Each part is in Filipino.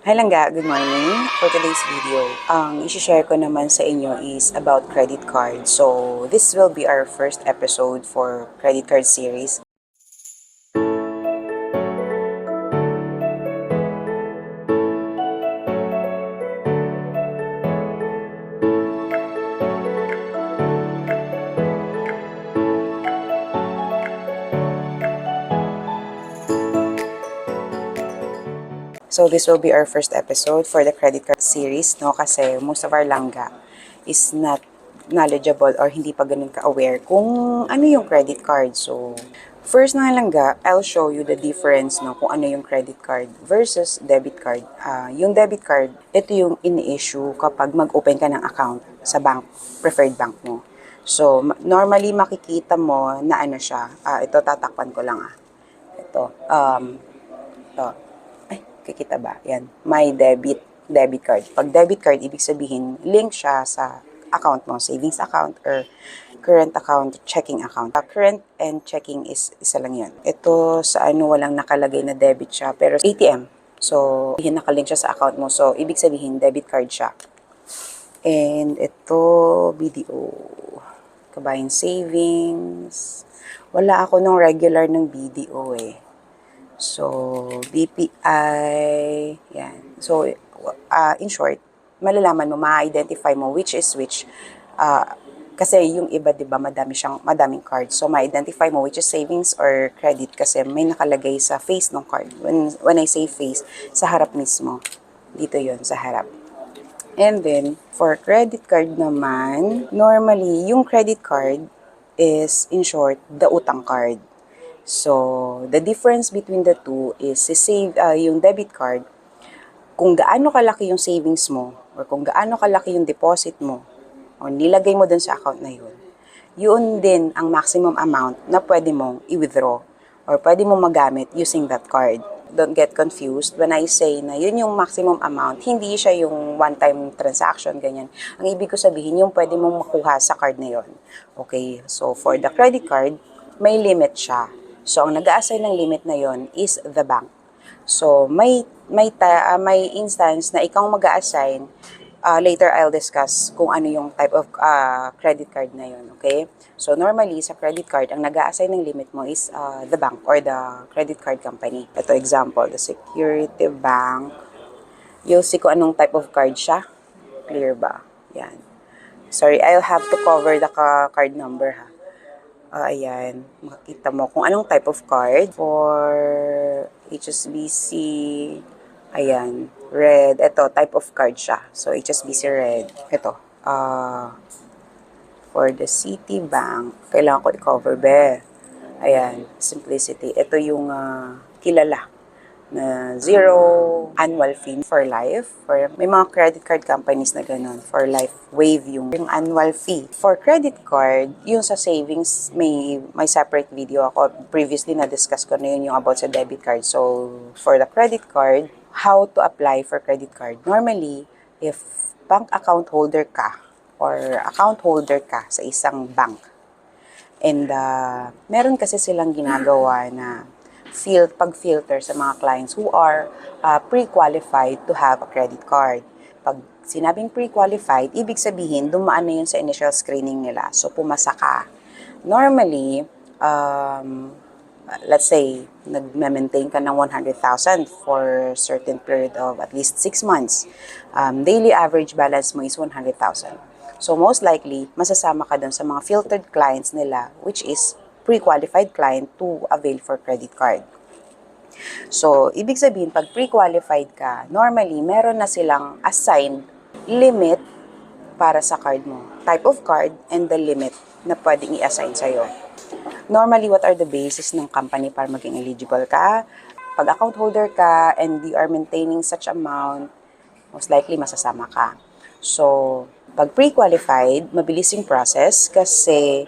Hi Langga, good morning. For today's video, ang isi-share ko naman sa inyo is about credit card. So, this will be our first episode for credit card series. So, this will be our first episode for the credit card series, no? Kasi most of our langga is not knowledgeable or hindi pa ganun ka-aware kung ano yung credit card. So, first na langga, I'll show you the difference, no? Kung ano yung credit card versus debit card. Yung debit card, ito yung ini-issue kapag mag-open ka ng account sa bank, preferred bank mo. So, normally makikita mo na ano siya. Ito, tatakpan ko lang Ito. Ito. Kikita ba? Yan. My debit card. Pag debit card, ibig sabihin, link siya sa account mo, savings account or current account, checking account. Current and checking is isa lang yun. Ito sa walang nakalagay na debit siya, pero ATM. So, nakalink siya sa account mo. So, ibig sabihin, debit card siya. And ito, BDO. Kabayan savings. Wala ako nung regular ng BDO eh. So, BPI, yan. So, in short, malalaman mo, ma-identify mo which is which. Kasi yung iba, di ba, madaming cards. So, ma-identify mo which is savings or credit kasi may nakalagay sa face ng card. When I say face, sa harap mismo. Dito yon sa harap. And then, for credit card naman, normally, yung credit card is, in short, the utang card. So, the difference between the two is yung debit card, kung gaano kalaki yung savings mo or kung gaano kalaki yung deposit mo o nilagay mo dun sa account na yun din ang maximum amount na pwede mong i-withdraw or pwede mong magamit using that card. Don't get confused when I say na yun yung maximum amount, hindi siya yung one-time transaction, ganyan. Ang ibig ko sabihin, yung pwede mong makuha sa card na yun. Okay, so for the credit card, may limit siya. So, ang nag-a-assign ng limit na yon is the bank. So, may instance na ikaw mag-a-assign. Later, I'll discuss kung ano yung type of credit card na yon. Okay? So, normally, sa credit card, ang nag-a-assign ng limit mo is the bank or the credit card company. Ito, example, the Security Bank. You'll see kung anong type of card siya. Clear ba? Yan. Sorry, I'll have to cover the card number ha. Ayan, makikita mo kung anong type of card. For HSBC, ayan, red. Ito, type of card siya. So, HSBC red. Ito, for the Citibank, kailangan ko i-cover, be. Ayan, simplicity. Ito yung kilala na zero annual fee for life. May mga credit card companies na ganun. For life, waive yung annual fee. For credit card, yung sa savings, may separate video ako. Previously, na-discuss ko na yun yung about sa debit card. So, for the credit card, how to apply for credit card? Normally, if bank account holder ka or account holder ka sa isang bank, and meron kasi silang ginagawa na pag-filter sa mga clients who are pre-qualified to have a credit card. Pag sinabing pre-qualified, ibig sabihin, dumaan na yun sa initial screening nila. So, pumasa ka. Normally, let's say, nag-maintain ka ng 100,000 for a certain period of at least 6 months. Daily average balance mo is 100,000. So, most likely, masasama ka dun sa mga filtered clients nila, which is pre-qualified client to avail for credit card. So, ibig sabihin, pag pre-qualified ka, normally, meron na silang assigned limit para sa card mo. Type of card and the limit na pwedeng i-assign sa'yo. Normally, what are the basis ng company para maging eligible ka? Pag account holder ka and you are maintaining such amount, most likely, masasama ka. So, pag pre-qualified, mabilis yung process kasi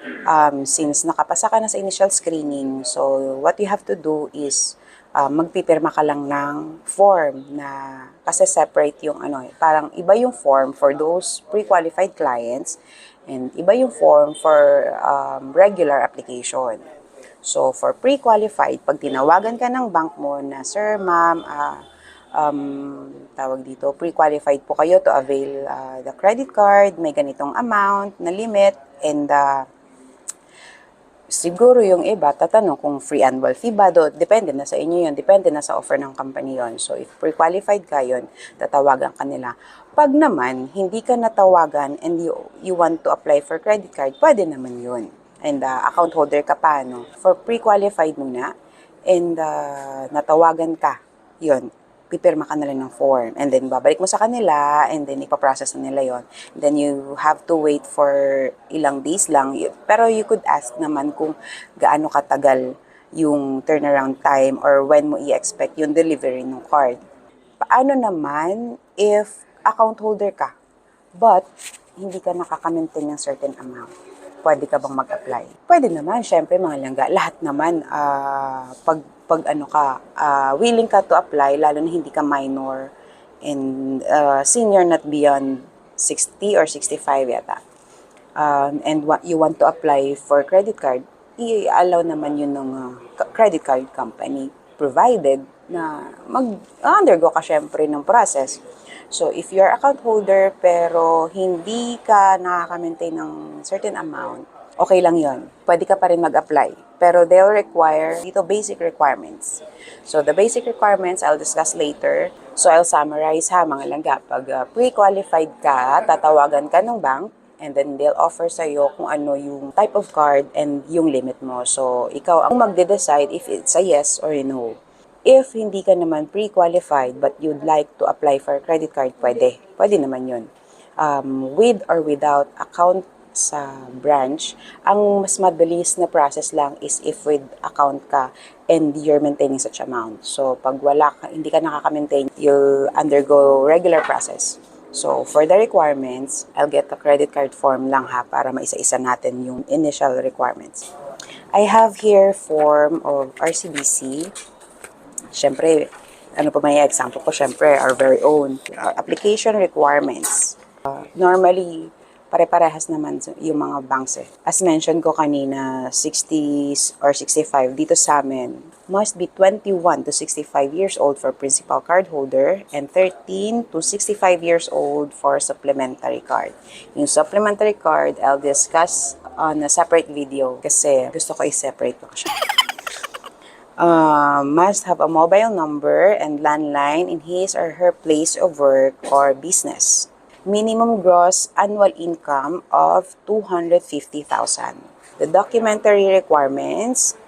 since nakapasa ka na sa initial screening, so what you have to do is magpipirma ka lang ng form na kasi separate yung parang iba yung form for those pre-qualified clients and iba yung form for regular application. So, for pre-qualified, pag tinawagan ka ng bank mo na, Sir, Ma'am, tawag dito, pre-qualified po kayo to avail the credit card, may ganitong amount na limit, and siguro yung iba, tatanong kung free annual fee ba, depende na sa inyo yun, depende na sa offer ng company yon. So, if pre-qualified ka yun, tatawagan ka nila. Pag naman, hindi ka natawagan and you want to apply for credit card, pwede naman yun. And account holder ka pa, no? For pre-qualified muna, and natawagan ka, yun, pipirma ka na lang ng form. And then, babalik mo sa kanila, and then, ipaprocess na nila yon. Then, you have to wait for ilang days lang. Pero, you could ask naman kung gaano katagal yung turnaround time or when mo i-expect yung delivery ng card. Paano naman if account holder ka, but hindi ka nakaka-maintain ng certain amount? Pwede ka bang mag-apply? Pwede naman, syempre mga langga, lahat naman, pag ano ka, willing ka to apply, lalo na hindi ka minor and senior not beyond 60 or 65 yata. And you want to apply for credit card, i-allow naman yun ng credit card company, provided na mag-undergo ka syempre ng process. So, if you're account holder pero hindi ka nakaka-maintain ng certain amount, okay lang yon. Pwede ka pa rin mag-apply. Pero they'll require dito basic requirements. So, the basic requirements I'll discuss later. So, I'll summarize ha mga langga. Pag pre-qualified ka, tatawagan ka ng bank, and then they'll offer sa'yo kung ano yung type of card and yung limit mo. So, ikaw ang magde-decide if it's a yes or a no. If hindi ka naman pre-qualified but you'd like to apply for a credit card, pwede. Pwede naman yun. With or without account sa branch, ang mas mabilis na process lang is if with account ka and you're maintaining such amount. So, pag wala ka, hindi ka nakaka-maintain, you'll undergo regular process. So, for the requirements, I'll get a credit card form lang ha para maisa-isa natin yung initial requirements. I have here form of RCBC. Siyempre, ano pa may example ko? Siyempre, our very own application requirements. Normally, pare-parehas naman yung mga banks eh. As mentioned ko kanina, 60s or 65 dito sa amin, must be 21 to 65 years old for principal card holder and 13 to 65 years old for supplementary card. Yung supplementary card, I'll discuss on a separate video kasi gusto ko i-separate ko siya. Must have a mobile number and landline in his or her place of work or business. Minimum gross annual income of 250,000. The documentary requirements,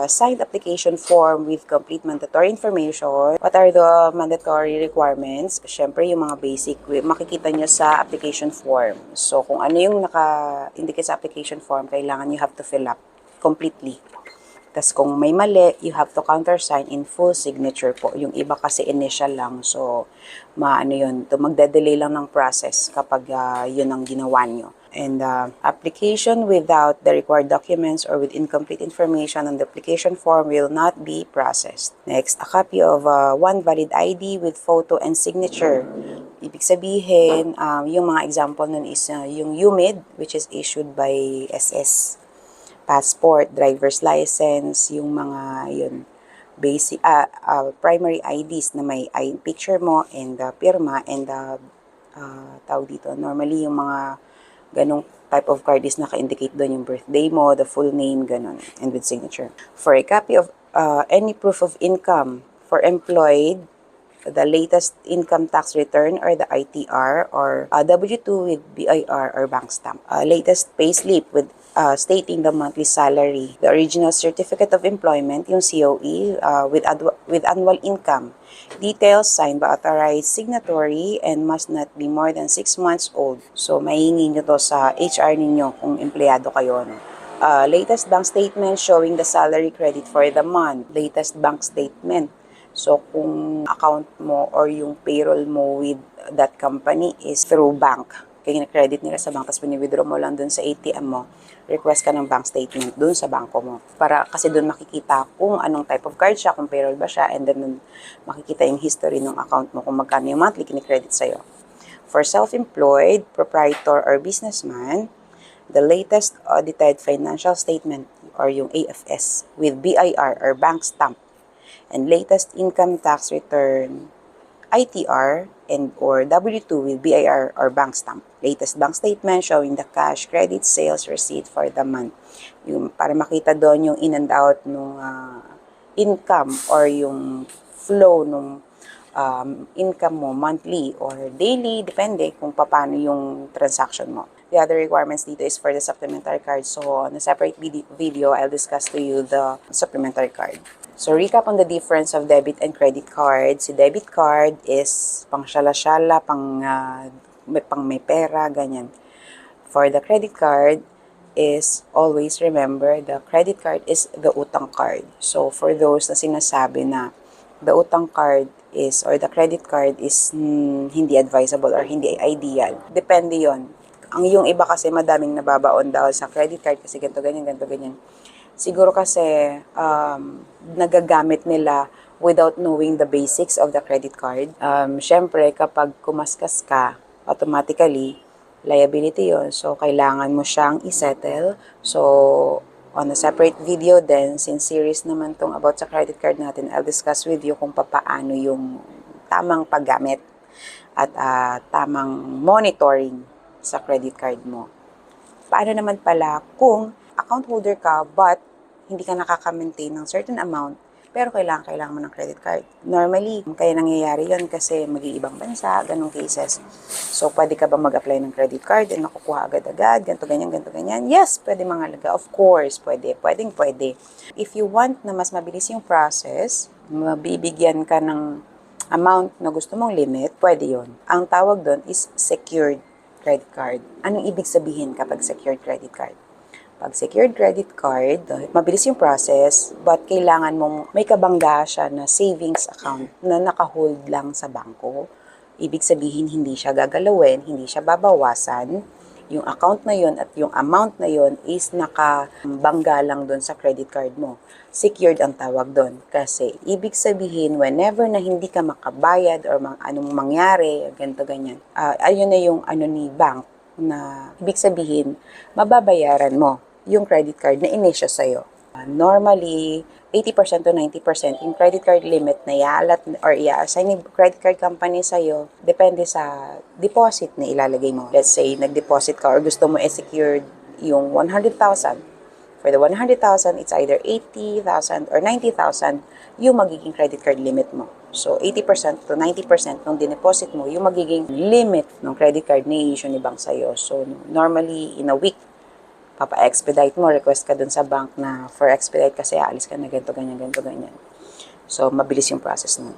signed application form with complete mandatory information. What are the mandatory requirements? Siyempre, yung mga basic, makikita nyo sa application form. So, kung ano yung naka-indicate sa application form, kailangan you have to fill up completely. Tapos kung may mali, you have to countersign in full signature po. Yung iba kasi initial lang. So, magde-delay lang ng process kapag yun ang ginawa nyo. And application without the required documents or with incomplete information on the application form will not be processed. Next, a copy of one valid ID with photo and signature. Ibig sabihin, yung mga example nun is yung UMID, which is issued by SS. Passport, driver's license, yung mga yun, basic, primary IDs na may picture mo and pirma and tawag dito. Normally, yung mga ganong type of card is naka-indicate doon yung birthday mo, the full name, ganon, and with signature. For a copy of any proof of income for employed, the latest income tax return or the ITR or W-2 with BIR or bank stamp. Latest payslip with stating the monthly salary, the original certificate of employment, yung COE, with annual income. Details signed by authorized signatory and must not be more than 6 months old. So, mahingi nyo to sa HR ninyo kung empleyado kayo. No? Latest bank statement showing the salary credit for the month. Latest bank statement. So, kung account mo or yung payroll mo with that company is through bank, kaya na-credit nila sa bank, tapos pinag-withdraw mo lang dun sa ATM mo, request ka ng bank statement dun sa banko mo. Para kasi dun makikita kung anong type of card siya, kung payroll ba siya, and then dun makikita yung history ng account mo, kung magkano yung monthly kinikredit sa'yo. For self-employed, proprietor, or businessman, the latest audited financial statement, or yung AFS, with BIR or bank stamp, and latest income tax return ITR and or W2 with BIR or bank stamp. Latest bank statement showing the cash, credit, sales, receipt for the month. Yung, para makita doon yung in and out nung income or yung flow nung income mo monthly or daily, depende kung paano yung transaction mo. The other requirements dito is for the supplementary card. So, on a separate video, I'll discuss to you the supplementary card. So, recap on the difference of debit and credit card. Si debit card is pang syala-syala, pang may pera, ganyan. For the credit card is always remember the credit card is the utang card. So, for those na sinasabi na the utang card is or the credit card is hindi advisable or hindi ideal. Depende yon. Ang yung iba kasi madaming nababaon dahil sa credit card kasi ganito, ganyan. Siguro kasi nagagamit nila without knowing the basics of the credit card. Syempre, kapag kumaskas ka, automatically, liability yon. So, kailangan mo siyang isettle. So, on a separate video then, since series naman tong about sa credit card natin, I'll discuss with you kung paano yung tamang paggamit at tamang monitoring sa credit card mo. Paano naman pala kung account holder ka but hindi ka nakaka-maintain ng certain amount pero kailangan mo ng credit card. Normally, kaya nangyayari yon kasi mag-iibang bansa, ganong cases. So, pwede ka ba mag-apply ng credit card and nakukuha agad-agad, ganito, ganyan? Yes, pwede mga alaga. Of course, pwede. Pwede. If you want na mas mabilis yung process, mabibigyan ka ng amount na gusto mong limit, pwede yon. Ang tawag doon is secured credit card. Anong ibig sabihin kapag secured credit card? Pag secured credit card, mabilis yung process, but kailangan mong may kabangga siya na savings account na nakahold lang sa bangko. Ibig sabihin, hindi siya gagalawin, hindi siya babawasan. Yung account na yon at yung amount na yon is nakabangga lang doon sa credit card mo. Secured ang tawag doon. Kasi ibig sabihin, whenever na hindi ka makabayad or anong mangyari, ganyan, ayun na yung ni bank na ibig sabihin, mababayaran mo yung credit card na inisyo sa'yo. Normally, 80% to 90% yung credit card limit na ialat or i-assign ng credit card company sa'yo, depende sa deposit na ilalagay mo. Let's say, nag-deposit ka or gusto mo i-secure yung 100,000. For the 100,000, it's either 80,000 or 90,000 yung magiging credit card limit mo. So, 80% to 90% ng dineposit mo, yung magiging limit ng credit card na i-issue ni bank sa'yo. So, normally, in a week, papa-expedite mo, request ka dun sa bank na for expedite kasi aalis ka na ganito, ganyan. So, mabilis yung process nun.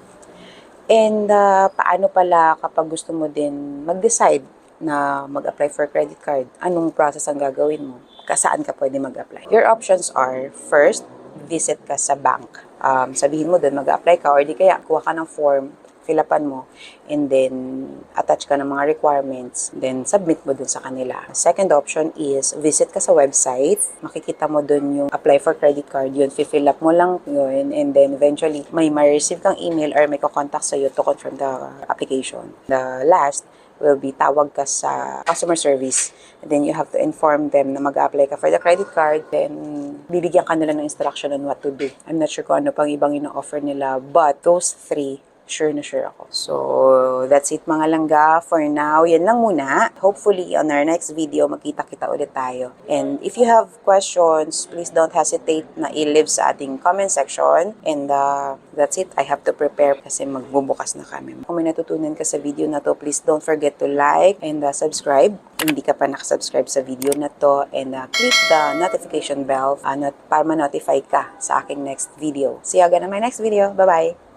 And, paano pala kapag gusto mo din mag-decide na mag-apply for credit card? Anong process ang gagawin mo? Saan ka pwede mag-apply? Your options are, first, visit ka sa bank. Sabihin mo dun, mag-apply ka or di kaya kuha ka ng form, fill-upan mo, and then attach ka ng mga requirements, then submit mo dun sa kanila. Second option is visit ka sa website, makikita mo dun yung apply for credit card, yun, fill up mo lang yun, and then eventually may ma-receive kang email or may ko-contact sa'yo to confirm the application. The last will be tawag ka sa customer service. And then you have to inform them na mag-apply ka for the credit card. Then bibigyan ka nila ng instruction on what to do. I'm not sure kung ano pang ibang ino-offer nila, but those three, sure na sure ako. So, that's it mga langga. For now, yan lang muna. Hopefully, on our next video, magkita-kita ulit tayo. And if you have questions, please don't hesitate na i-leave sa ating comment section. And that's it. I have to prepare kasi magbubukas na kami. Kung may natutunan ka sa video na to, please don't forget to like and subscribe. Kung hindi ka pa nakasubscribe sa video na to, and click the notification bell para ma-notify ka sa aking next video. See you again on my next video. Bye-bye!